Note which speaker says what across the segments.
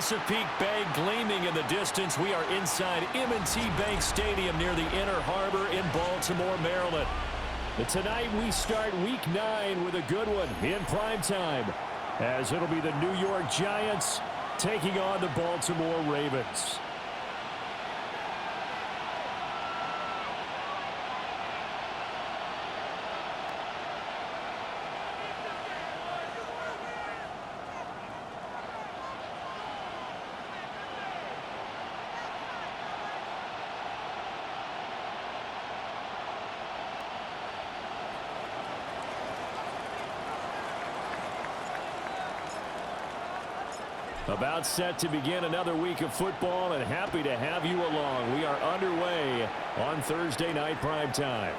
Speaker 1: Chesapeake Bay gleaming in the distance. We are inside M&T Bank Stadium near the Inner Harbor in Baltimore, Maryland. But tonight we start Week 9 with a good one in prime time, as it'll be the New York Giants taking on the Baltimore Ravens. About set to begin another week of football, and happy to have you along. We are underway on Thursday night prime time.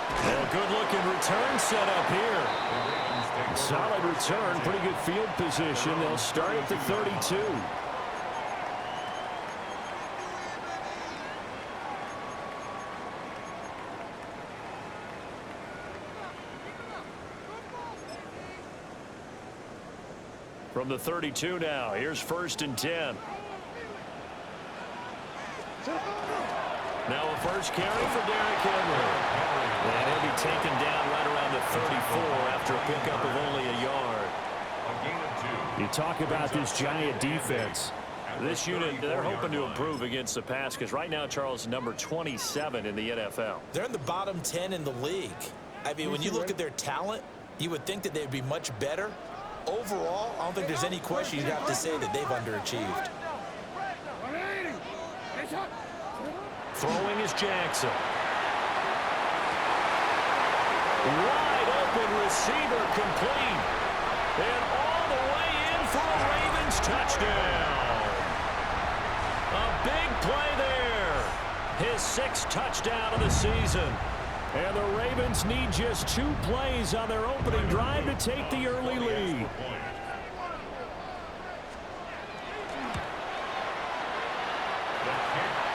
Speaker 1: A good-looking return set up here. Solid return, pretty good field position. They'll start at the 32. From the 32 now, here's 1st and 10. Now a first carry for Derrick Henry. And he'll be taken down right around the 34 after a pickup of only a yard. You talk about this Giant defense. This unit, they're hoping to improve against the pass because right now, Charles, number 27 in the NFL.
Speaker 2: They're in the bottom 10 in the league. I mean, when you look at their talent, you would think that they'd be much better. Overall, I don't think there's any question you'd have to say that they've underachieved.
Speaker 1: Throwing is Jackson. Wide open receiver complete. And all the way in for a Ravens touchdown. A big play there. His 6th touchdown of the season. And the Ravens need just 2 plays on their opening drive to take the early lead.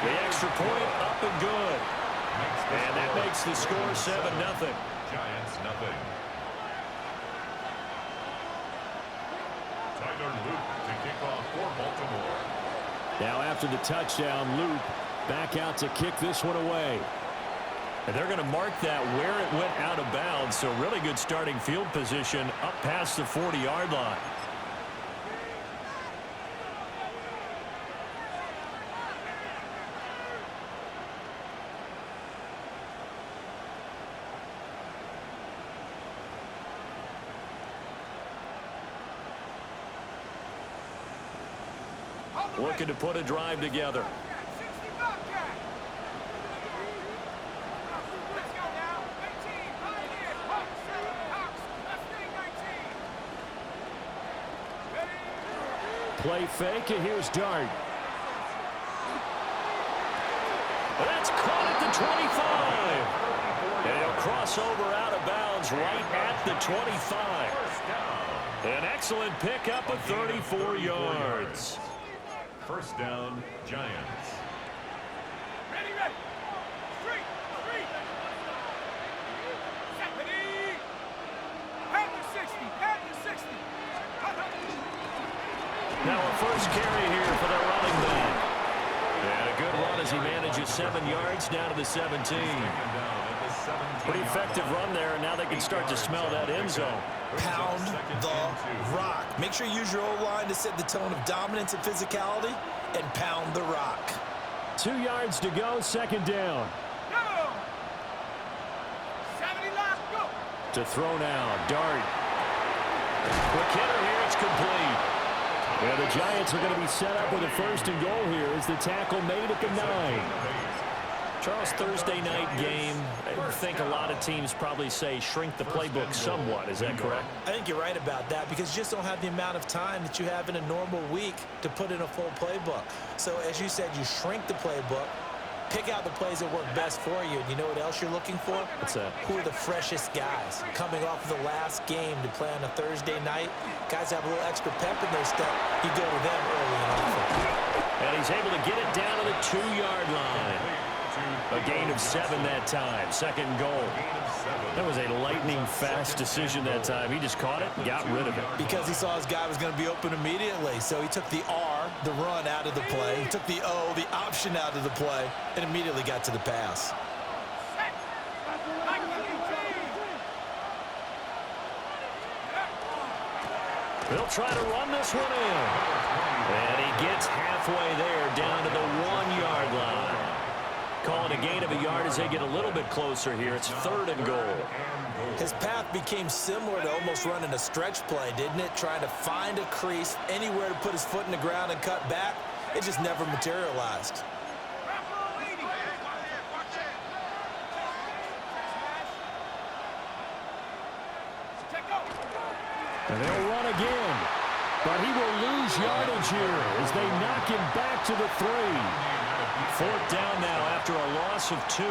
Speaker 1: The extra point up and good. And that makes the score 7-0.
Speaker 3: Giants nothing. Tyler Luke to kick off for Baltimore.
Speaker 1: Now after the touchdown, Luke back out to kick this one away. And they're going to mark that where it went out of bounds, so really good starting field position up past the 40-yard line. Looking to put a drive together. Play fake, and here's Dart. That's caught at the 25. And he'll cross over out of bounds right at the 25. An excellent pickup of 34 yards.
Speaker 3: First down, Giants.
Speaker 4: Ready. Street. Ready. Head to 60.
Speaker 1: Now a first carry here for the running back. And a good run as he manages 7 yards down to the 17. Pretty effective run there, and now they can start to smell that end zone.
Speaker 2: Pound the rock. Make sure you use your O-line to set the tone of dominance and physicality, and pound the rock.
Speaker 1: 2 yards to go, 2nd down.
Speaker 4: Go. 70 left, go.
Speaker 1: To throw now, Dart. Quick hitter here, it's complete. Yeah, the Giants are going to be set up with a 1st and goal here as the tackle made at the 9. Charles, Thursday night game, I think a lot of teams probably say shrink the playbook somewhat. Is that correct?
Speaker 2: I think you're right about that because you just don't have the amount of time that you have in a normal week to put in a full playbook. So, as you said, you shrink the playbook, pick out the plays that work best for you. And you know what else you're looking for?
Speaker 1: What's that?
Speaker 2: Who are the freshest guys? Coming off of the last game to play on a Thursday night, guys have a little extra pep in their step. You go to them early and often.
Speaker 1: And he's able to get it down to the 2-yard line. A gain of 7 that time. Second goal. That was a lightning-fast decision that time. He just caught it and got rid of it.
Speaker 2: Because he saw his guy was going to be open immediately. So he took the R, the run, out of the play. He took the O, the option, out of the play, and immediately got to the pass.
Speaker 1: They'll try to run this one in. And he gets halfway there down to the 1-yard line. Calling a gain of a yard as they get a little bit closer here. It's 3rd and goal.
Speaker 2: His path became similar to almost running a stretch play, didn't it? Trying to find a crease, anywhere to put his foot in the ground and cut back. It just never materialized.
Speaker 1: And they'll run again. But he will lose yardage here as they knock him back to the 3. 4th down now after a loss of 2.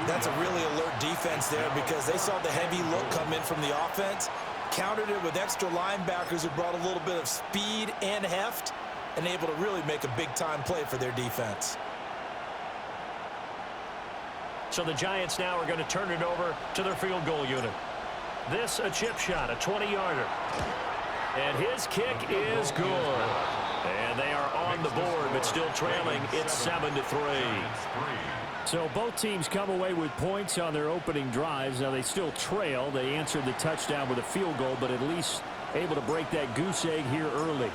Speaker 2: That's a really alert defense there because they saw the heavy look come in from the offense, countered it with extra linebackers who brought a little bit of speed and heft, and able to really make a big-time play for their defense.
Speaker 1: So the Giants now are going to turn it over to their field goal unit. This a chip shot, a 20-yarder. And his kick is good. And they are on the board, but still trailing. It's 7-3. So both teams come away with points on their opening drives. Now they still trail. They answered the touchdown with a field goal, but at least able to break that goose egg here early.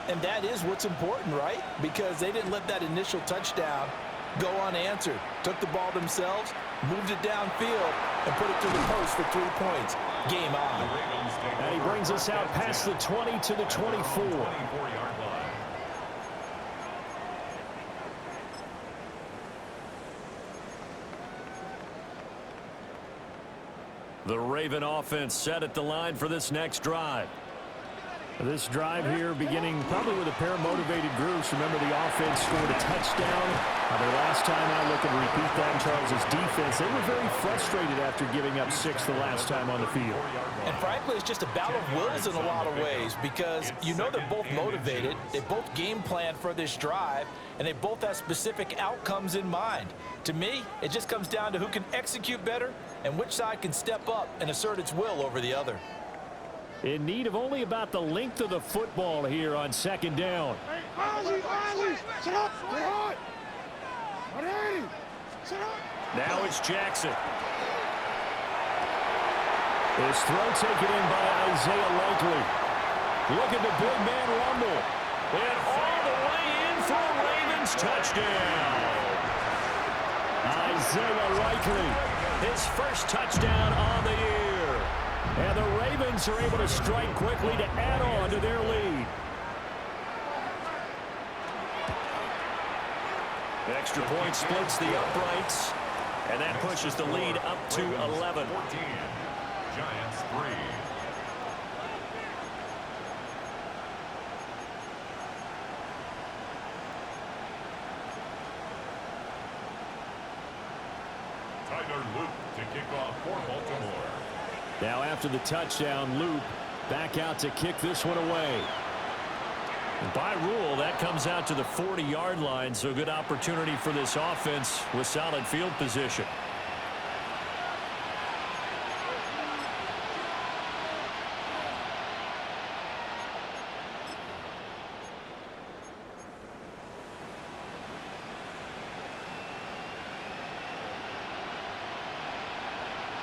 Speaker 2: And that is what's important, right? Because they didn't let that initial touchdown go unanswered. Took the ball themselves, moved it downfield, and put it to the post for 3 points. Game on.
Speaker 1: And he brings us out past the 20 to the 24. The Raven offense set at the line for this next drive. This drive here beginning probably with a pair of motivated groups. Remember, the offense scored a touchdown. Their last time out, looking to repeat that. Charles' defense, they were very frustrated after giving up 6 the last time on the field.
Speaker 2: And frankly, it's just a battle of wills in a lot of ways because you know they're both motivated. They both game plan for this drive, and they both have specific outcomes in mind. To me, it just comes down to who can execute better and which side can step up and assert its will over the other.
Speaker 1: In need of only about the length of the football here on 2nd down. Now it's Jackson. His throw taken in by Isaiah Likely. Look at the big man rumble. And all the way in for a Ravens touchdown. Isaiah Likely, his first touchdown on the year. And the Ravens are able to strike quickly to add on to their lead. Extra point splits the uprights, and that pushes the lead up to 11.
Speaker 3: 14, Giants 3. Tyler Loop to kick off for Baltimore.
Speaker 1: Now after the touchdown, Loop back out to kick this one away. By rule, that comes out to the 40-yard line, so good opportunity for this offense with solid field position.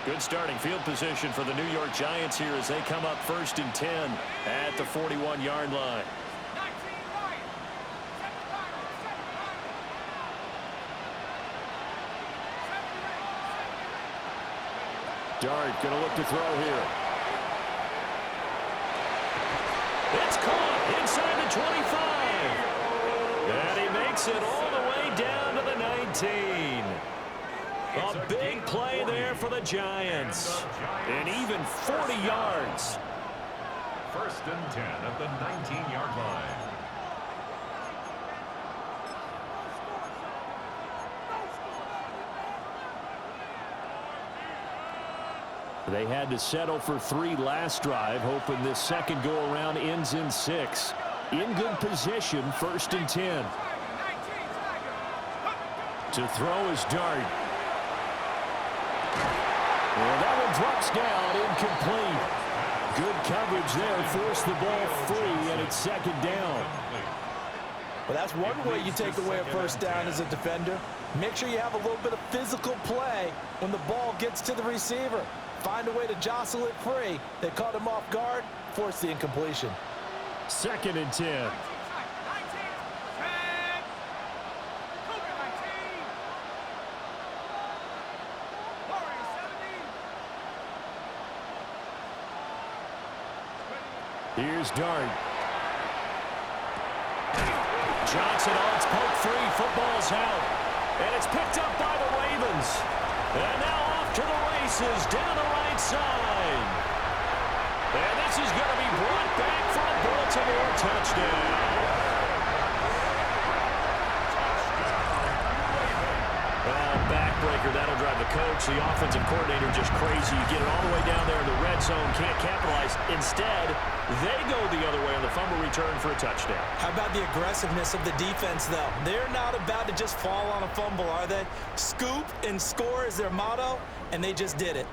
Speaker 1: Good starting field position for the New York Giants here as they come up 1st and 10 at the 41-yard line. Dart going to look to throw here. It's caught inside the 25. And he makes it all the way down to the 19. A big play there for the Giants. And even 40 yards.
Speaker 3: 1st and 10 at the 19-yard line.
Speaker 1: They had to settle for 3 last drive, hoping this second go-around ends in 6. In good position, 1st and 10. To throw his dart. And that one drops down, incomplete. Good coverage there, forced the ball free, and it's second down.
Speaker 2: Well, that's one way you take away a first down as a defender. Make sure you have a little bit of physical play when the ball gets to the receiver. Find a way to jostle it free. They caught him off guard, forced the incompletion.
Speaker 1: Second and 10.
Speaker 4: 19, 10. Cougar 19. Warriors 70.
Speaker 1: Here's Dart. Johnson on its poke free. Football's out. And it's picked up by the Ravens. And now off to the races down the right side. And this is going to be brought back for a Baltimore touchdown. Backbreaker, that'll drive the coach, the offensive coordinator, just crazy. You get it all the way down there in the red zone, can't capitalize. Instead, they go the other way on the fumble return for a touchdown.
Speaker 2: How about the aggressiveness of the defense, though? They're not about to just fall on a fumble, are they? Scoop and score is their motto, and they just did it.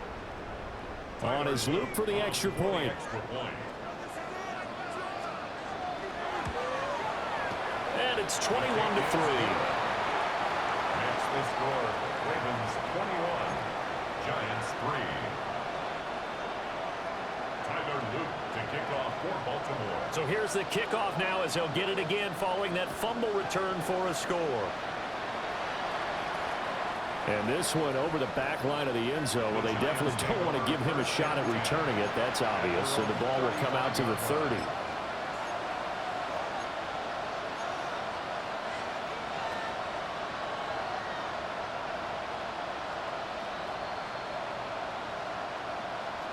Speaker 1: On his loop for the extra point. And it's 21-3.
Speaker 3: The score, Ravens 21, Giants 3. Tyler Luke to kick off for Baltimore.
Speaker 1: So here's the kickoff now as he'll get it again following that fumble return for a score. And this one over the back line of the end zone. Well, they definitely don't want to give him a shot at returning it. That's obvious. So the ball will come out to the 30.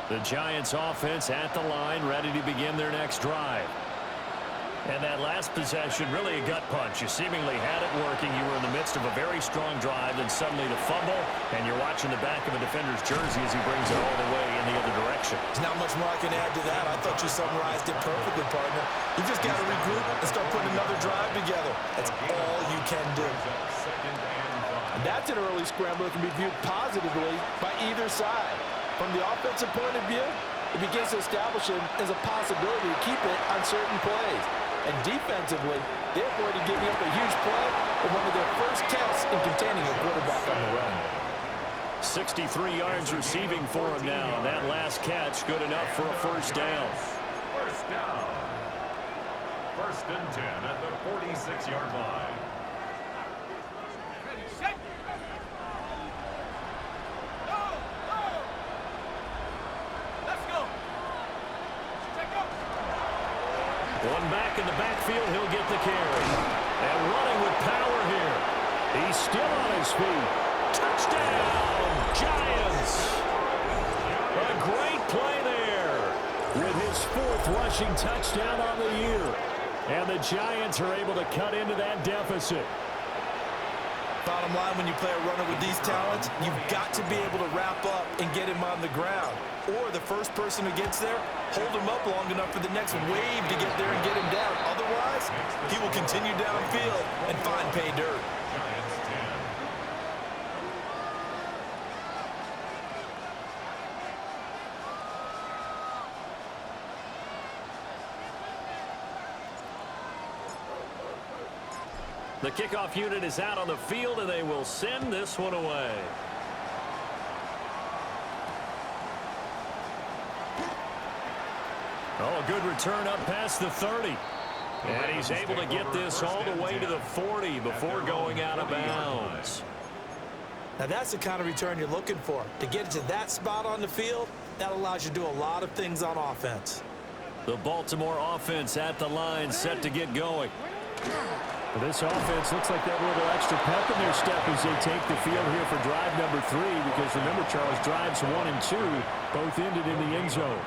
Speaker 1: The Giants offense at the line, ready to begin their next drive. And that last possession, really a gut punch. You seemingly had it working. You were in the midst of a very strong drive, then suddenly the fumble, and you're watching the back of a defender's jersey as he brings it all the way in the other direction.
Speaker 2: There's not much more I can add to that. I thought you summarized it perfectly, partner. You just got to regroup and start putting another drive together. That's all you can do. And that's an early scramble that can be viewed positively by either side. From the offensive point of view, it begins to establish it as a possibility to keep it on certain plays. And defensively, they avoided giving up a huge play in one of their first tests in containing a quarterback on the run.
Speaker 1: 63 yards receiving for him now. That last catch good enough for a first down.
Speaker 3: First down. First and 10 at the 46-yard line.
Speaker 4: Ready, set. Go, go. Let's go. Check up.
Speaker 1: One back in the backfield, he'll get the carry. And running with power here. He's still on his feet. Touchdown, Giants! A great play there with his fourth rushing touchdown on the year. And the Giants are able to cut into that deficit.
Speaker 2: Bottom line, when you play a runner with these talents, you've got to be able to wrap up and get him on the ground. Or the first person who gets there, hold him up long enough for the next wave to get there and get him down. Otherwise, he will continue downfield and find pay dirt.
Speaker 3: Giants 10.
Speaker 1: The kickoff unit is out on the field, and they will send this one away. Oh, a good return up past the 30. And he's able to get this all the way to the 40 before going out of bounds.
Speaker 2: Now that's the kind of return you're looking for. To get to that spot on the field, that allows you to do a lot of things on offense.
Speaker 1: The Baltimore offense at the line, set to get going. Well, this offense looks like they have a little extra pep in their step as they take the field here for drive number 3, because remember, Charles, drives 1 and 2 both ended in the end zone.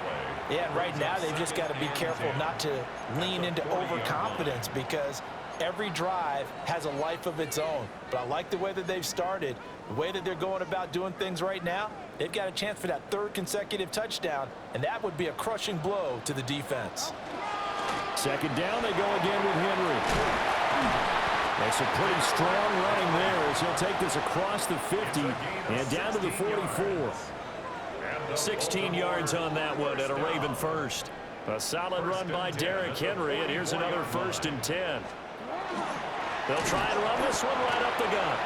Speaker 2: Yeah, and right now they've just got to be careful not to lean into overconfidence, because every drive has a life of its own. But I like the way that they've started, the way that they're going about doing things right now. They've got a chance for that third consecutive touchdown, and that would be a crushing blow to the defense.
Speaker 1: Second down, they go again with Henry. Some pretty strong running there as he'll take this across the 50 and down to the 44.
Speaker 3: 16
Speaker 1: yards on that one at a Raven first. A solid run by Derrick Henry, and here's another 1st and 10. They'll try and run this one right up the gut.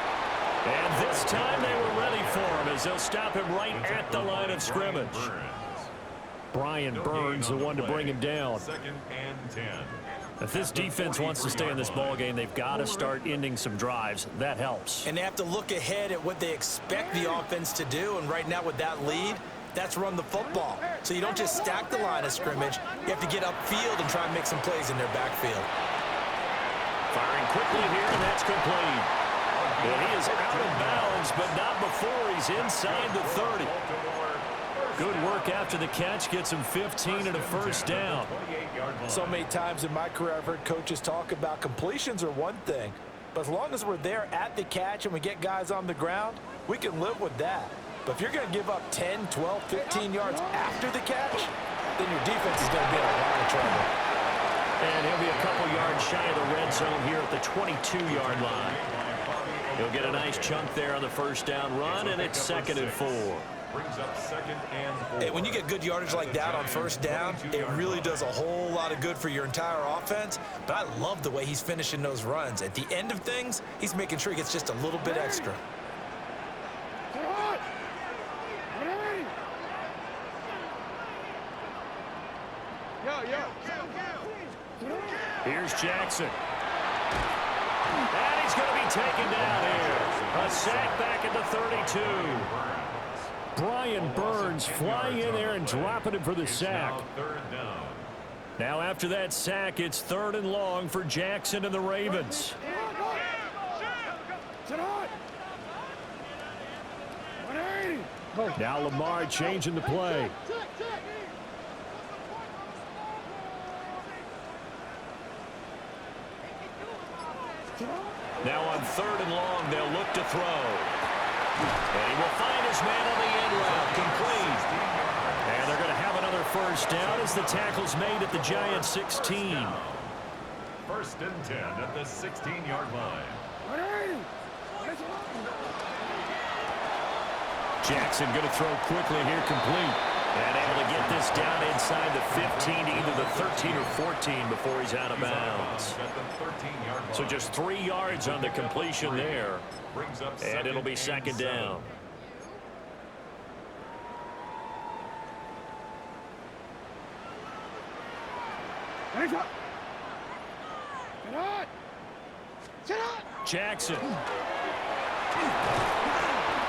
Speaker 1: And this time they were ready for him as they'll stop him right at the line of scrimmage. Brian Burns, the one to bring him down.
Speaker 3: 2nd and 10.
Speaker 1: If this defense wants to stay in this ballgame, they've got to start ending some drives. That helps.
Speaker 2: And they have to look ahead at what they expect the offense to do. And right now with that lead, that's run the football. So you don't just stack the line of scrimmage. You have to get upfield and try and make some plays in their backfield.
Speaker 1: Firing quickly here, and that's complete. And he is out of bounds, but not before he's inside the 30. Good work after the catch. Gets him 15 and a 1st down.
Speaker 2: So many times in my career I've heard coaches talk about completions are one thing. But as long as we're there at the catch and we get guys on the ground, we can live with that. But if you're going to give up 10, 12, 15 yards after the catch, then your defense is going to be in a lot of trouble.
Speaker 1: And he'll be a couple yards shy of the red zone here at the 22-yard line. He'll get a nice chunk there on the 1st down run, and it's 2nd and 4.
Speaker 3: Brings up 2nd and 4.
Speaker 2: Hey, when you get good yardage like that on 1st down, it really does a whole lot of good for your entire offense. But I love the way he's finishing those runs. At the end of things, he's making sure he gets just a little bit extra.
Speaker 1: Here's Jackson. And he's going to be taken down here. A sack back at the 32. Brian Burns flying in there and dropping him for the sack. Now after that sack, it's 3rd and long for Jackson and the Ravens. Now Lamar changing the play. Now on 3rd and long, they'll look to throw. And he will find his man on the end route, complete. And they're going to have another 1st down as the tackle's made at the Giants' 16.
Speaker 3: 1st and 10 at the 16-yard line.
Speaker 1: Jackson going to throw quickly here, complete. And able to get this down inside the 15 to either the 13 or 14 before he's out of bounds. So just 3 yards on the completion there. And it'll be 2nd down. Jackson.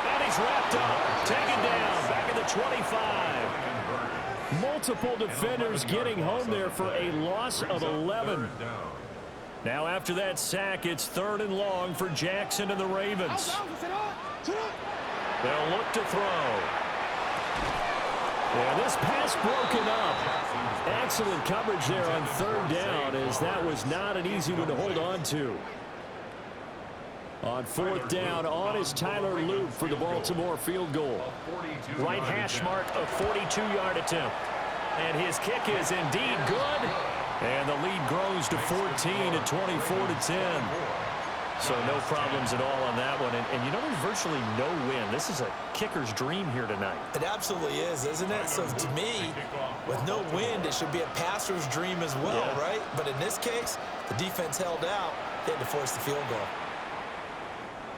Speaker 1: And he's wrapped up. Taken down. Back at the 25. Multiple defenders getting home there for a loss of 11. Now after that sack, it's 3rd and long for Jackson and the Ravens. They'll look to throw. Yeah, this pass broken up. Excellent coverage there on 3rd down, as that was not an easy one to hold on to. On 4th down, on is Tyler Luke for the Baltimore field goal. Right hash mark, a 42-yard attempt. And his kick is indeed good. And the lead grows to 14 at 24-10. So no problems at all on that one. And you know, there's virtually no wind. This is a kicker's dream here tonight.
Speaker 2: It absolutely is, isn't it? So to me, with no wind, it should be a passer's dream as well, right? But in this case, the defense held out. They had to force the field goal.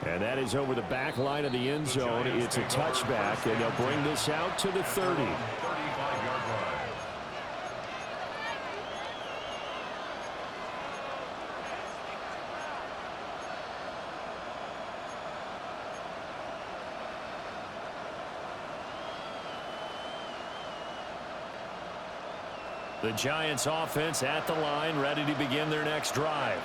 Speaker 1: And that is over the back line of the end zone. It's a touchback, and they'll bring this out to the 30. The Giants offense at the line, ready to begin their next drive.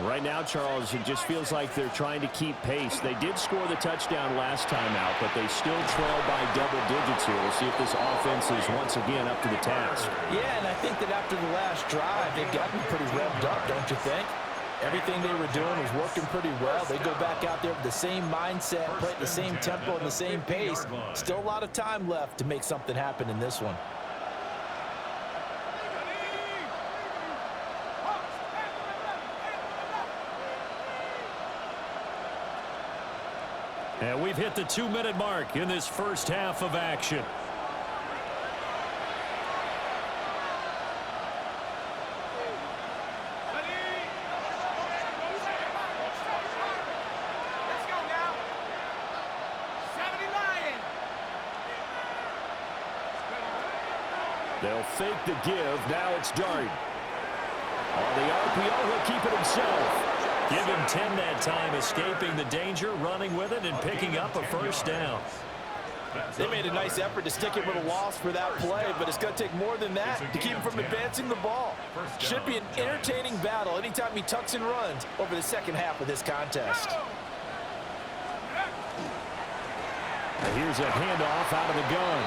Speaker 1: Right now, Charles, it just feels like they're trying to keep pace. They did score the touchdown last time out, but they still trail by double digits here. We'll see if this offense is once again up to the task.
Speaker 2: Yeah, and I think that after the last drive, they've gotten pretty revved up, don't you think? Everything they were doing was working pretty well. They go back out there with the same mindset, play at the same tempo and the same pace. Still a lot of time left to make something happen in this one.
Speaker 1: And we've hit the 2-minute mark in this first half of action.
Speaker 4: Let's go now. 70 Lions.
Speaker 1: They'll fake the give. Now it's Dart. On the RPO, he'll keep it himself. Give him 10 that time, escaping the danger, running with it, and picking up a first down.
Speaker 2: They made a nice effort to stick him with a loss for that play, but it's going to take more than that to keep him from advancing the ball. Should be an entertaining battle anytime he tucks and runs over the second half of this contest.
Speaker 1: Here's a handoff out of the gun.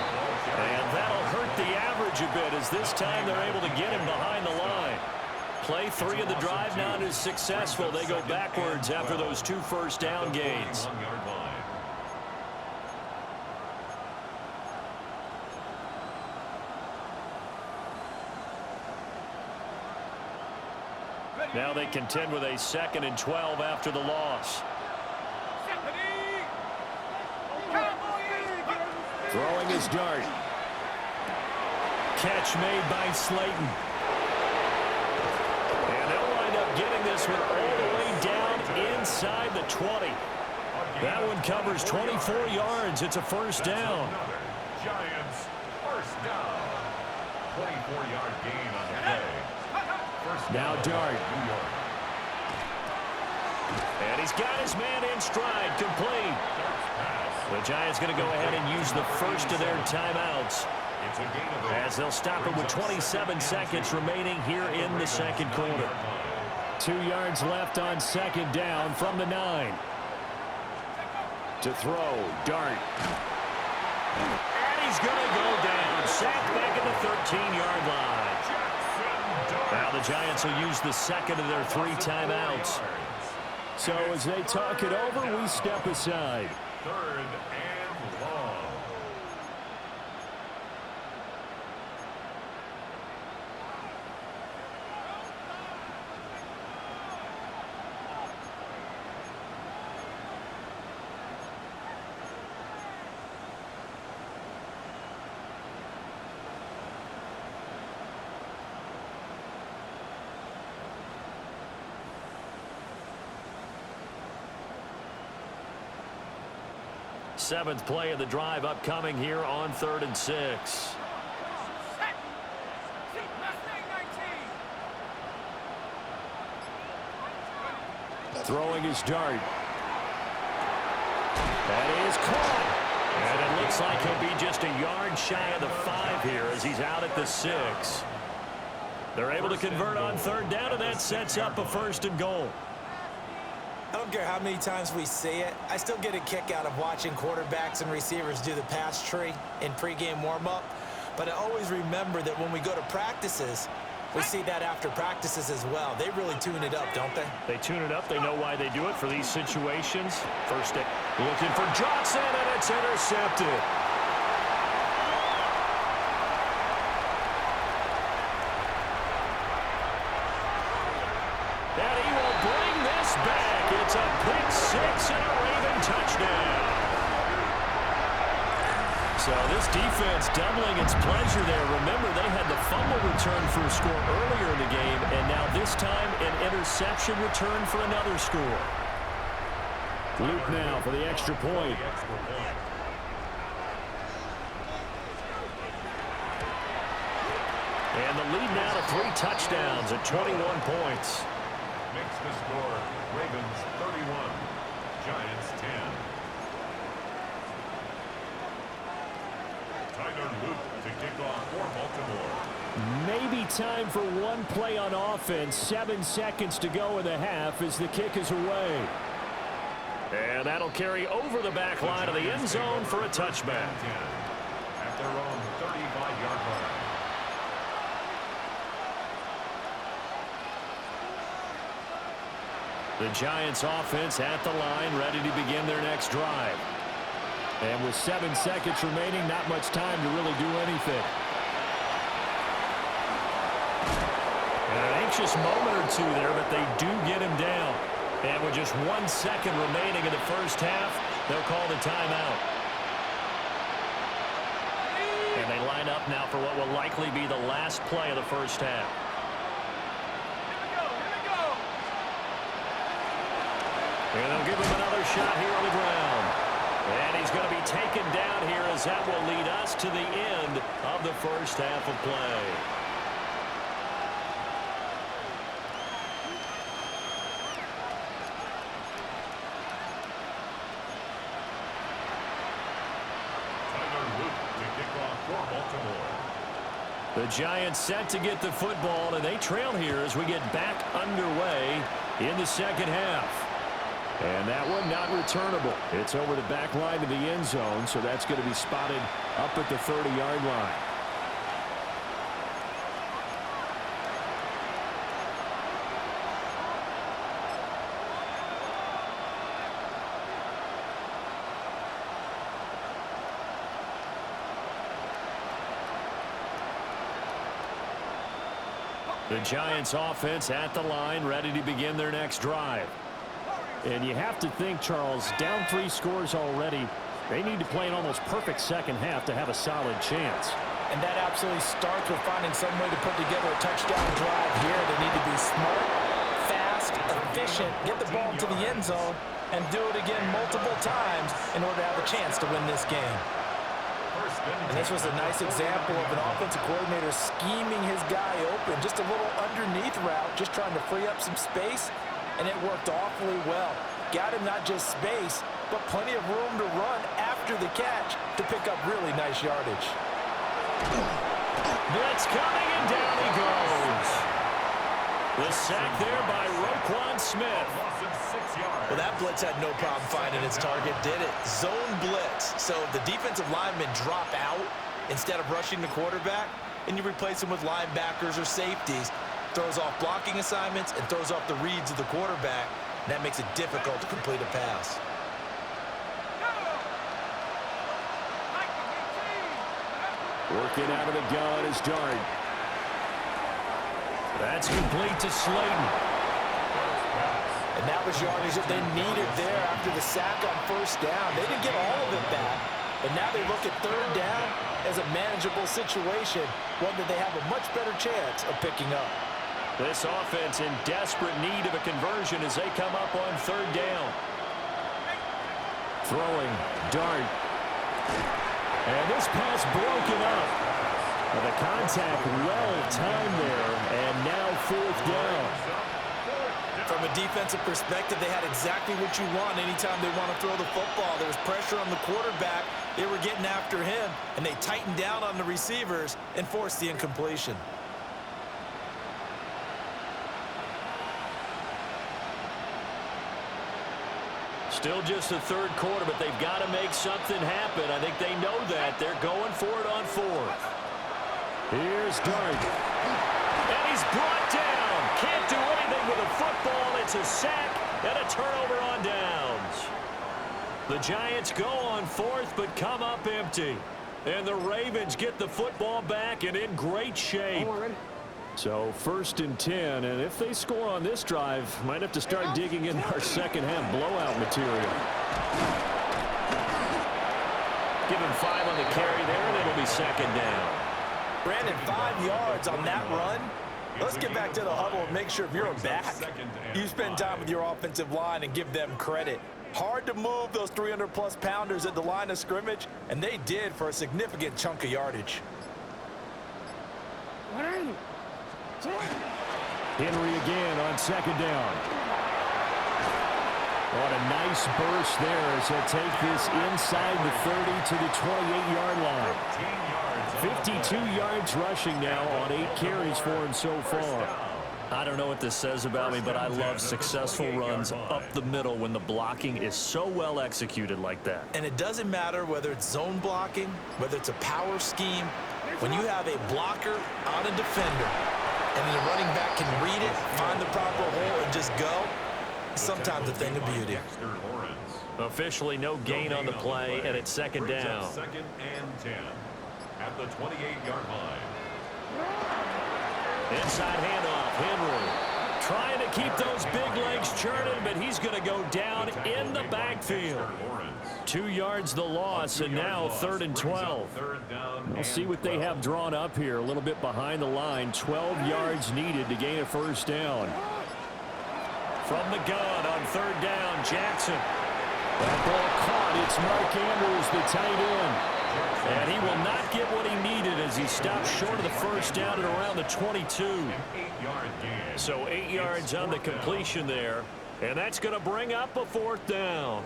Speaker 1: And that'll hurt the average a bit as this time they're able to get him behind the line. Play 3 of the drive not as successful. They go backwards after those 2 first down gains. Now they contend with a 2nd and 12 after the loss. Throwing his Dart. Catch made by Slayton. And they'll wind up getting this one all the way down inside the 20. That one covers 24 yards. It's a first down.
Speaker 3: Giants first down. 24-yard gain on the play.
Speaker 1: Now Dart. And he's got his man in stride, complete. The Giants going to go ahead and use the first of their timeouts, as they'll stop it with 27 seconds remaining here in the second quarter. 2 yards left on second down from the 9. To throw, Dart. And he's going to go down. Sacked back at the 13-yard line. Now the Giants will use the second of their 3 timeouts. So as they talk it over, we step aside.
Speaker 3: 3rd and long.
Speaker 1: Seventh play of the drive upcoming here on 3rd and 6. Throwing his Dart. That is caught. And it looks like he'll be just a yard shy of the 5 here as he's out at the 6. They're able to convert on 3rd down, and that sets up a 1st and goal.
Speaker 2: I don't care how many times we see it. I still get a kick out of watching quarterbacks and receivers do the pass tree in pregame warm-up. But I always remember that when we go to practices, we see that after practices as well. They really tune it up, don't they?
Speaker 1: They tune it up. They know why they do it for these situations. First down. Looking for Johnson, and it's intercepted. And he will bring this back. It's a pick 6 and a Raven touchdown. So this defense doubling its pleasure there. Remember, they had the fumble return for a score earlier in the game, and now this time an interception return for another score. Luke now for the extra point. And the lead now to 3 touchdowns at 21 points.
Speaker 3: Makes the score Ravens 31, Giants 10. Tyler Luke to kick off for Baltimore.
Speaker 1: Maybe time for one play on offense. 7 seconds to go in the half as the kick is away. And that'll carry over the back line of the end zone for a touchback.
Speaker 3: At their own 35-yard line.
Speaker 1: The Giants offense at the line, ready to begin their next drive. And with 7 seconds remaining, not much time to really do anything. And an anxious moment or two there, but they do get him down. And with just 1 second remaining in the first half, They'll call the timeout. And they line up now for what will likely be the last play of the first half. And they'll give him another shot here on the ground. And he's going to be taken down here as that will lead us to the end of the first half of play. The Giants set to get the football, and they trail here as we get back underway in the second half. And that one not returnable. It's over the back line of the end zone, so that's going to be spotted up at the 30-yard line. The Giants offense at the line, ready to begin their next drive. And you have to think, Charles, down 3 scores already. They need to play an almost perfect second half to have a solid chance.
Speaker 2: And that absolutely starts with finding some way to put together a touchdown drive here. They need to be smart, fast, efficient, get the ball to the end zone, and do it again multiple times in order to have a chance to win this game. And this was a nice example of an offensive coordinator scheming his guy open. Just a little underneath route, just trying to free up some space. And it worked awfully well. Got him not just space, but plenty of room to run after the catch to pick up really nice yardage.
Speaker 1: Blitz coming, and down he goes. The sack there by Roquan Smith.
Speaker 2: Well, that blitz had no problem finding its target, did it? Zone blitz. So the defensive linemen drop out instead of rushing the quarterback, and you replace them with linebackers or safeties. Throws off blocking assignments and throws off the reads of the quarterback. And that makes it difficult to complete a pass.
Speaker 1: Working out of the gun is Dart. That's complete to Slayton.
Speaker 2: And that was yardage that they needed there after the sack on first down. They didn't get all of it back, but now they look at third down as a manageable situation, one that they have a much better chance of picking up.
Speaker 1: This offense in desperate need of a conversion as they come up on third down. Throwing, Dart. And this pass broken up. The contact well-timed there, and now fourth down.
Speaker 2: From a defensive perspective, they had exactly what you want anytime they want to throw the football. There was pressure on the quarterback. They were getting after him, and they tightened down on the receivers and forced the incompletion.
Speaker 1: Still just the third quarter, but they've got to make something happen. I think they know that. They're going for it on fourth. Here's Dart. And he's brought down. Can't do anything with a football. It's a sack and a turnover on downs. The Giants go on fourth, but come up empty. And the Ravens get the football back and in great shape. So 1st and 10, and if they score on this drive, might have to start digging in our second half blowout material. Give him 5 on the carry there, and it'll be second down.
Speaker 2: Brandon, 5 yards on that run. Let's get back to the huddle and make sure if you're a back, you spend time with your offensive line and give them credit. Hard to move those 300-plus pounders at the line of scrimmage, and they did for a significant chunk of yardage.
Speaker 1: Henry again on second down. What a nice burst there as he'll take this inside the 30 to the 28-yard line. 52 yards rushing now on 8 carries for him so far. I don't know what this says about me, but I love successful runs up the middle when the blocking is so well executed like that.
Speaker 2: And it doesn't matter whether it's zone blocking, whether it's a power scheme. When you have a blocker on a defender, and the running back can read it, find the proper hole, and just go, sometimes a thing of beauty.
Speaker 1: Officially no gain on the play, and it's second down.
Speaker 3: 2nd and 10 at the 28-yard line.
Speaker 1: Inside handoff, Henry. Trying to keep those big legs churning, but he's going to go down in the backfield. 2 yards the loss, and now 3rd and 12. We'll see what they have drawn up here. A little bit behind the line. 12 yards needed to gain a first down. From the gun on 3rd down, Jackson. That ball caught. It's Mark Andrews, the tight end. And he will not get what he needed as he stops short of the first down at around the 22. So 8 yards on the completion there. And that's going to bring up a 4th down.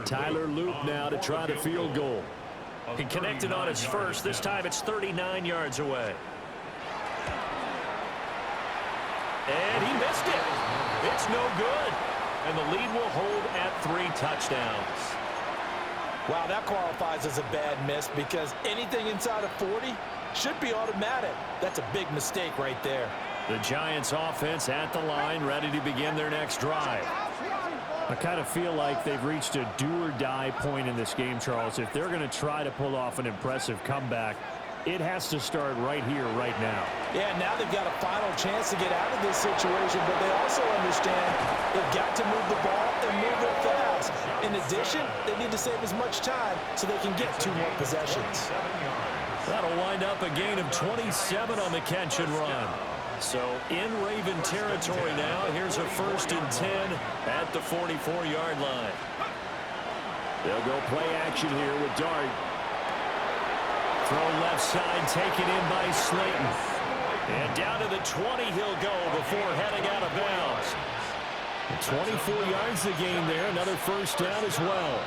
Speaker 1: Tyler Loop now to try the field goal. He connected on his first. This time it's 39 yards away. And he missed it. It's no good. And the lead will hold at 3 touchdowns.
Speaker 2: Wow, that qualifies as a bad miss because anything inside of 40 should be automatic. That's a big mistake right there.
Speaker 1: The Giants offense at the line, ready to begin their next drive.
Speaker 5: I kind of feel like they've reached a do-or-die point in this game, Charles. If they're going to try to pull off an impressive comeback, it has to start right here, right now.
Speaker 2: Yeah, now they've got a final chance to get out of this situation, but they also understand they've got to move the ball and move it fast. In addition, they need to save as much time so they can get 2 more possessions.
Speaker 1: That'll wind up a gain of 27 on the catch and run. So in Raven territory now, here's a 1st and 10 at the 44-yard line.
Speaker 5: They'll go play action here with Dart.
Speaker 1: Throw left side, taken in by Slayton. And down to the 20 he'll go before heading out of bounds. 24 yards the gain there, another first down as well.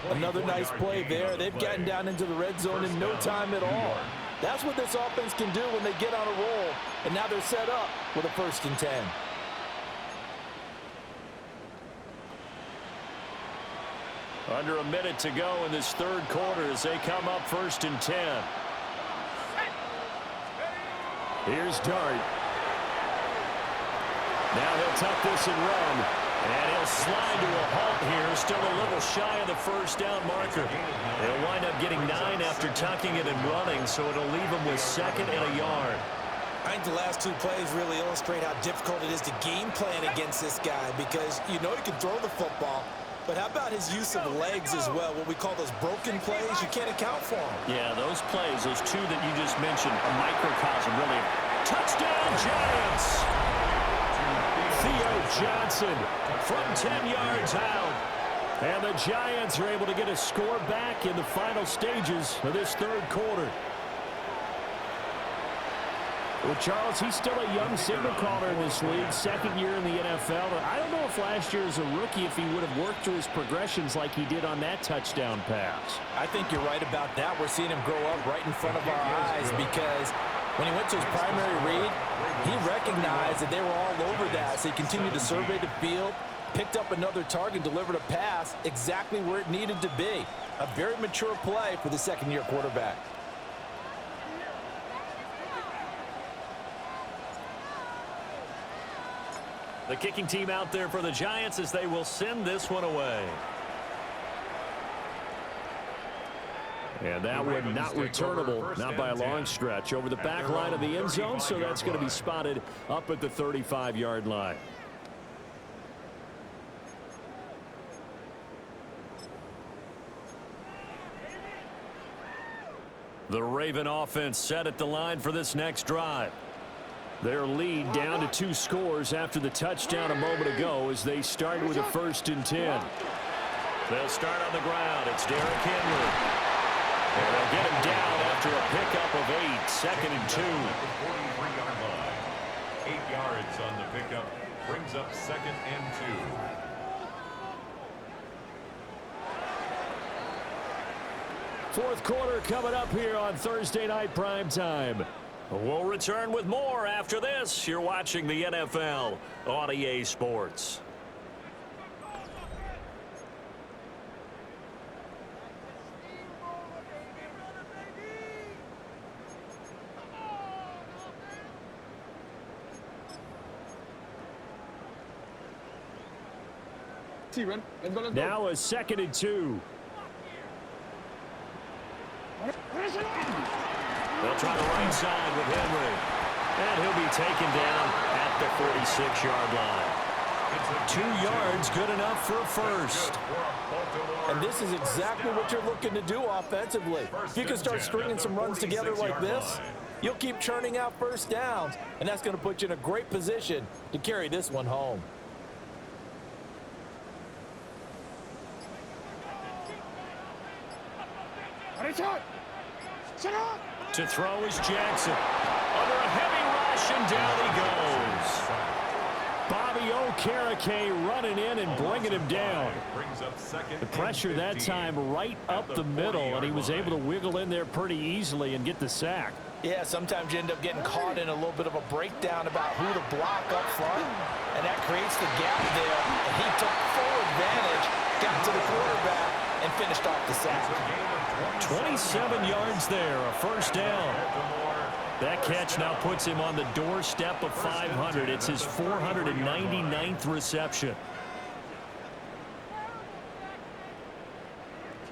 Speaker 2: Another nice play there. They've gotten down into the red zone in no time at all. That's what this offense can do when they get on a roll. And now they're set up with a 1st and 10.
Speaker 1: Under a minute to go in this 3rd quarter as they come up 1st and 10.
Speaker 5: Here's Dart.
Speaker 1: Now he'll tuck this and run. And he'll slide to a halt here, still a little shy of the first down marker. He'll wind up getting 9 after tucking it and running, so it'll leave him with 2nd and a yard.
Speaker 2: I think the last 2 plays really illustrate how difficult it is to game plan against this guy because you know he can throw the football, but how about his use of legs as well, what we call those broken plays? You can't account for them.
Speaker 1: Yeah, those plays, those 2 that you just mentioned, a microcosm, really. Touchdown, Giants! Theo Johnson from 10 yards out.
Speaker 5: And the Giants are able to get a score back in the final stages of this 3rd quarter. Well, Charles, he's still a young signal caller in this league, 2nd year in the NFL. I don't know if last year as a rookie, if he would have worked through his progressions like he did on that touchdown pass.
Speaker 2: I think you're right about that. We're seeing him grow up right in front of our eyes because when he went to his primary read, he recognized that they were all over that. So he continued to survey the field, picked up another target, delivered a pass exactly where it needed to be. A very mature play for the 2nd-year quarterback.
Speaker 1: The kicking team out there for the Giants as they will send this one away.
Speaker 5: And that one not returnable, not by a long stretch, over the back line of the end zone, so that's going to be spotted up at the 35-yard line.
Speaker 1: The Raven offense set at the line for this next drive.
Speaker 5: Their lead down to 2 scores after the touchdown a moment ago as they start with a 1st and 10.
Speaker 1: They'll start on the ground. It's Derrick Henry. And they'll get him down after a pickup of 8, 2nd and 2.
Speaker 3: 43-yard line. 8 yards on the pickup. Brings up 2nd and
Speaker 5: 2. 4th quarter coming up here on Thursday Night Prime Time.
Speaker 1: We'll return with more after this. You're watching the NFL on EA Sports.
Speaker 5: Now a 2nd and 2.
Speaker 1: They'll try the right side with Henry. And he'll be taken down at at the 46-yard line.
Speaker 3: 2
Speaker 1: yards, good enough for a first.
Speaker 2: And this is exactly what you're looking to do offensively. If you can start stringing some runs together like this, you'll keep churning out first downs, and that's going to put you in a great position to carry this one home.
Speaker 1: To throw is Jackson. Under a heavy rush, and down he goes.
Speaker 5: Bobby Okereke running in and bringing him down. The pressure that time right up the middle, and he was able to wiggle in there pretty easily and get the sack.
Speaker 2: Yeah, sometimes you end up getting caught in a little bit of a breakdown about who to block up front, and that creates the gap there. And he took full advantage, got to the quarterback, and finished off the sack.
Speaker 1: 27 yards there, a first down. That catch now puts him on the doorstep of 500. It's his 499th reception.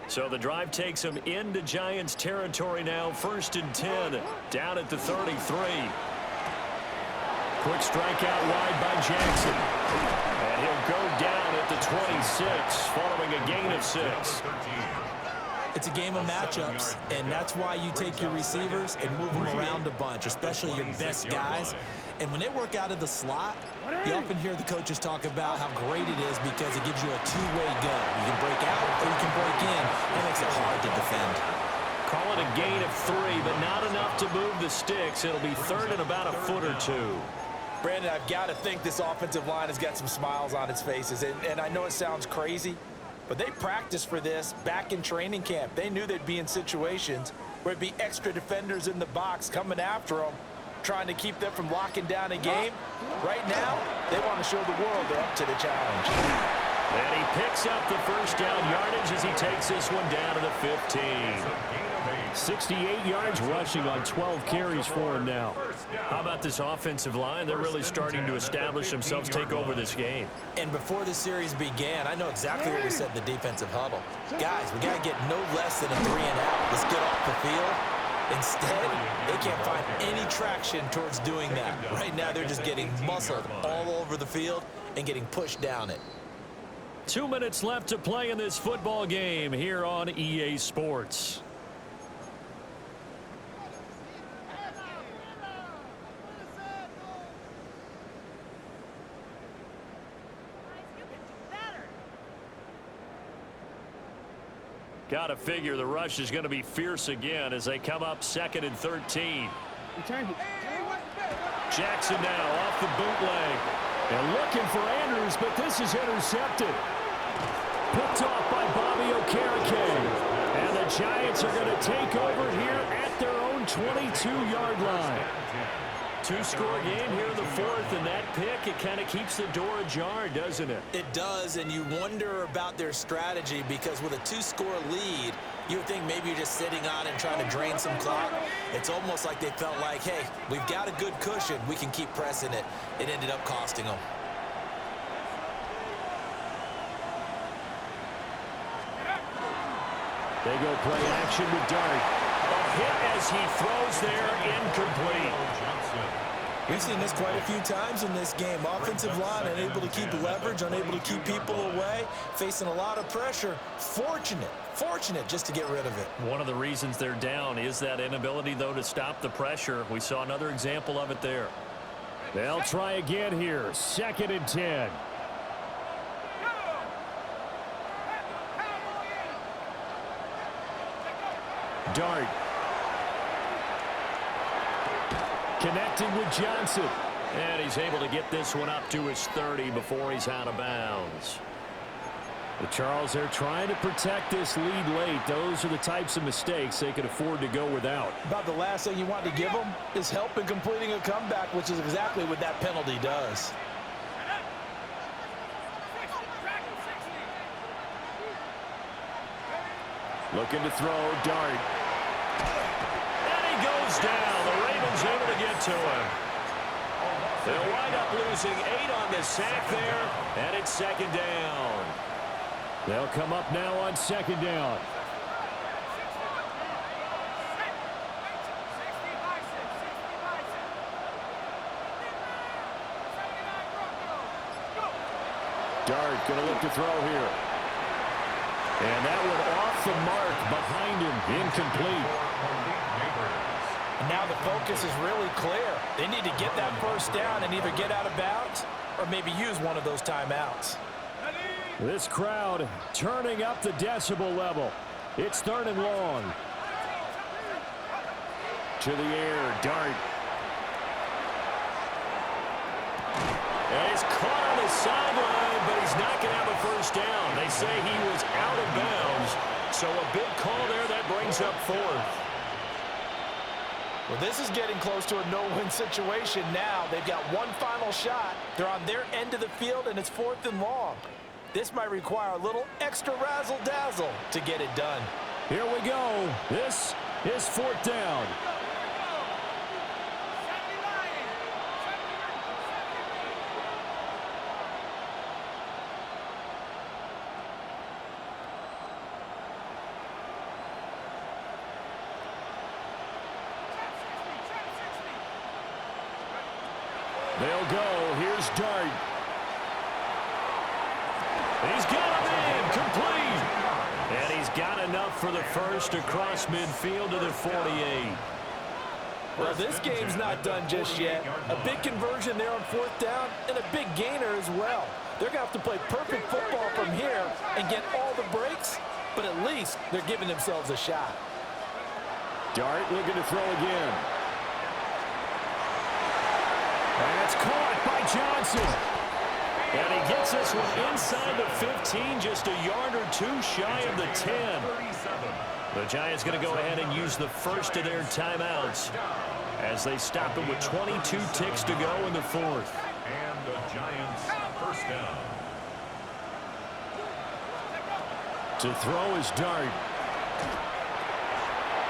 Speaker 1: So the drive takes him into Giants territory now. 1st and 10, down at the 33. Quick strike out wide by Jackson. And he'll go down at the 26, following a gain of 6.
Speaker 2: It's a game of matchups, and that's why you take your receivers and move them around a bunch, especially your best guys. And when they work out of the slot, you often hear the coaches talk about how great it is because it gives you a two-way go. You can break out or you can break in. It makes it hard to defend.
Speaker 1: Call it a gain of 3, but not enough to move the sticks. It'll be 3rd and about a foot or 2.
Speaker 2: Brandon, I've got to think this offensive line has got some smiles on its faces. And I know it sounds crazy, but they practiced for this back in training camp. They knew they'd be in situations where it'd be extra defenders in the box coming after them, trying to keep them from locking down a game. Right now, they want to show the world they're up to the challenge.
Speaker 1: And he picks up the first down yardage as he takes this one down to the 15.
Speaker 5: 68 yards rushing on 12 carries for him now.
Speaker 1: How about this offensive line? They're really starting to establish themselves, take over this game.
Speaker 2: And before the series began, I know exactly what we said in the defensive huddle. Guys, we got to get no less than a 3-and-out. Let's get off the field. Instead, they can't find any traction towards doing that. Right now, they're just getting muscled all over the field and getting pushed down it.
Speaker 1: 2 minutes left to play in this football game here on EA Sports. Got to figure the rush is going to be fierce again as they come up 2nd and 13. Jackson now off the bootleg.
Speaker 5: And looking for Andrews, but this is intercepted. Picked off by Bobby Okereke. And the Giants are going to take over here at their own 22-yard line.
Speaker 1: 2-score game here in the 4th, and that pick, it kind of keeps the door ajar, doesn't it?
Speaker 2: It does, and you wonder about their strategy because with a 2-score lead, you would think maybe you're just sitting on and trying to drain some clock. It's almost like they felt like, hey, we've got a good cushion. We can keep pressing it. It ended up costing them.
Speaker 5: They go play action with Dart.
Speaker 1: A hit as he throws there, incomplete.
Speaker 2: We've seen this quite a few times in this game. Offensive line unable to keep leverage, unable to keep people away, facing a lot of pressure. Fortunate just to get rid of it.
Speaker 1: One of the reasons they're down is that inability, though, to stop the pressure. We saw another example of it there.
Speaker 5: They'll try again here. 2nd and 10. Dart. Connecting with Johnson.
Speaker 1: And he's able to get this one up to his 30 before he's out of bounds.
Speaker 5: The Charles, they're trying to protect this lead late. Those are the types of mistakes they could afford to go without.
Speaker 2: About the last thing you want to give them is help in completing a comeback, which is exactly what that penalty does.
Speaker 5: Looking to throw, Dart.
Speaker 1: And he goes down. The Ravens able to get to him. They'll wind up losing 8 on the sack there, and it's 2nd down.
Speaker 5: They'll come up now on 2nd down. Dart going to look to throw here. And that one off the mark behind him. Incomplete.
Speaker 2: And now the focus is really clear. They need to get that first down and either get out of bounds or maybe use one of those timeouts.
Speaker 5: This crowd turning up the decibel level. It's 3rd and long. To the air, Dart. And he's caught on the sideline, but he's not going to have a first down. They say he was out of bounds, so a big call there that brings up 4th.
Speaker 2: Well, this is getting close to a no-win situation now. They've got one final shot. They're on their end of the field, and it's 4th and long. This might require a little extra razzle-dazzle to get it done.
Speaker 5: Here we go. This is 4th down. They'll go. Here's Dart. He's got him in. Complete. And he's got enough for the first across midfield to the 48.
Speaker 2: Well, this game's not done just yet. A big conversion there on 4th down and a big gainer as well. They're going to have to play perfect football from here and get all the breaks, but at least they're giving themselves a shot.
Speaker 5: Dart looking to throw again. And it's caught by Johnson. And he gets this one inside the 15, just a yard or two shy of the 10. The Giants going to go ahead and use the first of their timeouts as they stop it with 22 ticks to go in the 4th.
Speaker 3: And the Giants first down.
Speaker 5: To throw is Dart.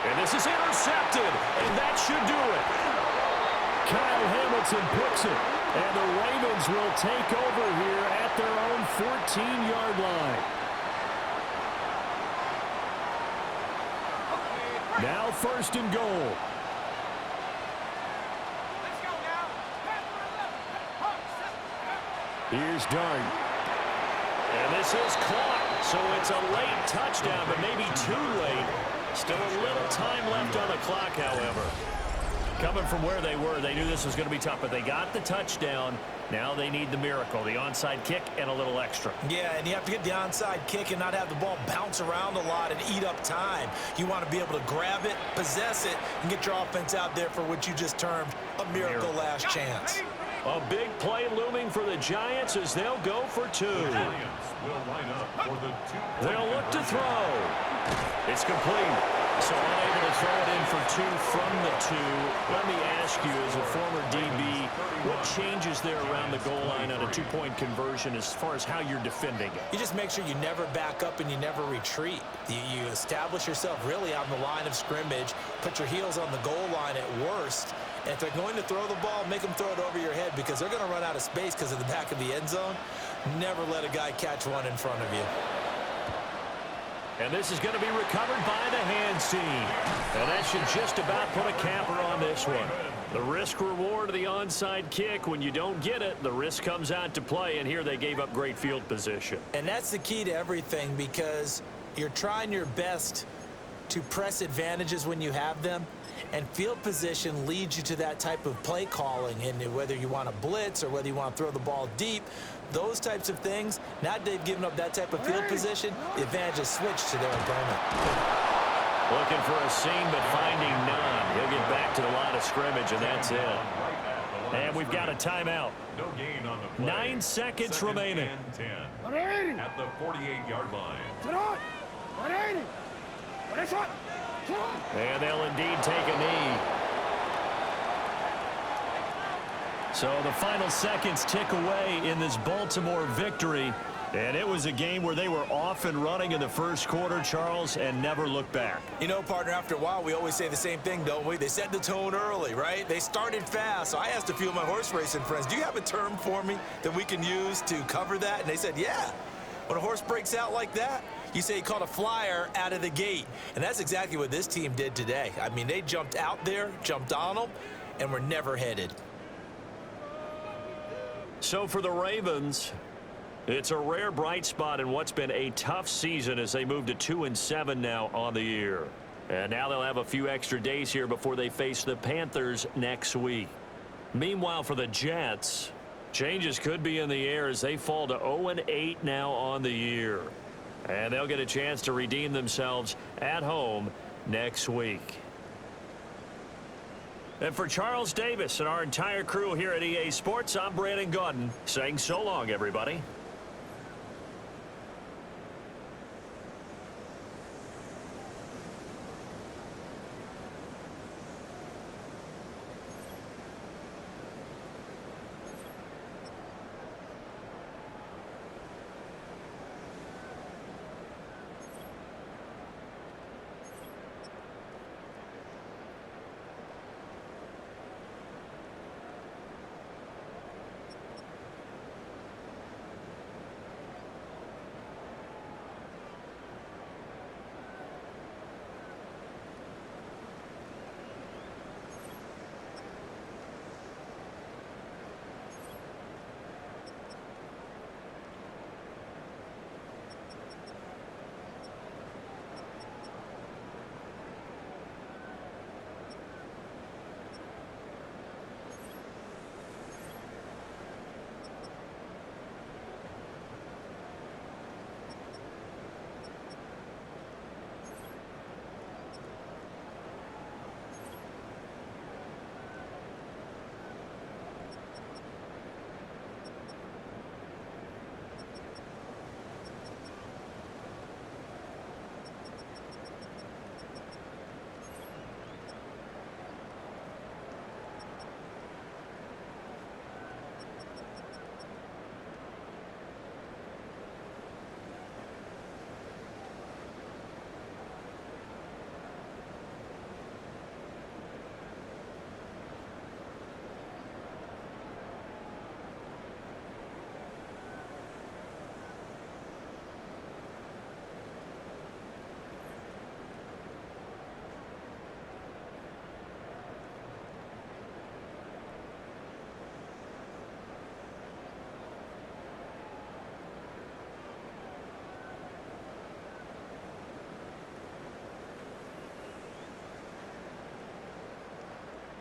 Speaker 5: And this is intercepted, and that should do it. Kyle Hamilton picks it, and the Ravens will take over here at their own 14-yard line. Now 1st and goal. Here's Dart. And this is caught, so it's a late touchdown, but maybe too late. Still a little time left on the clock, however. Coming from where they were, they knew this was going to be tough, but they got the touchdown. Now they need the miracle, the onside kick and a little extra.
Speaker 2: Yeah, and you have to get the onside kick and not have the ball bounce around a lot and eat up time. You want to be able to grab it, possess it, and get your offense out there for what you just termed a miracle last chance.
Speaker 5: A big play looming for the Giants as they'll go for 2. They'll look to throw. It's complete. So unable to throw it in for 2 from the 2. Let me ask you, as a former DB, what changes there around the goal line on a 2-point conversion as far as how you're defending it?
Speaker 2: You just make sure you never back up and you never retreat. You establish yourself really on the line of scrimmage, put your heels on the goal line at worst. And if they're going to throw the ball, make them throw it over your head because they're going to run out of space because of the back of the end zone. Never let a guy catch one in front of you.
Speaker 5: And this is going to be recovered by the hands team. And that should just about put a capper on this one. The risk-reward of the onside kick, when you don't get it, the risk comes out to play, and here they gave up great field position.
Speaker 2: And that's the key to everything because you're trying your best to press advantages when you have them, and field position leads you to that type of play calling. And whether you want to blitz or whether you want to throw the ball deep, those types of things, now they've given up that type of field position, the advantage is switched to their opponent.
Speaker 5: Looking for a seam, but finding none. He'll get back to the line of scrimmage, and that's it. And we've got a timeout.
Speaker 3: No gain on the play.
Speaker 5: 9 seconds remaining.
Speaker 3: At the 48-yard line.
Speaker 5: And they'll indeed take a knee. So the final seconds tick away in this Baltimore victory. And it was a game where they were off and running in the first quarter, Charles, and never looked back.
Speaker 2: You know, partner, after a while, we always say the same thing, don't we? They set the tone early, right? They started fast. So I asked a few of my horse racing friends, do you have a term for me that we can use to cover that? And they said, yeah. When a horse breaks out like that, you say he caught a flyer out of the gate. And that's exactly what this team did today. I mean, they jumped out there, jumped on them, and were never headed.
Speaker 5: So for the Ravens,
Speaker 1: It's a rare bright spot in what's been a tough season as they move to 2-7 now on the year. And now they'll have a few extra days here before they face the Panthers next week. Meanwhile, for the Jets, changes could be in the air as they fall to 0-8 now on the year. And they'll get a chance to redeem themselves at home next week. And for Charles Davis and our entire crew here at EA Sports, I'm Brandon Gaudin saying so long, everybody.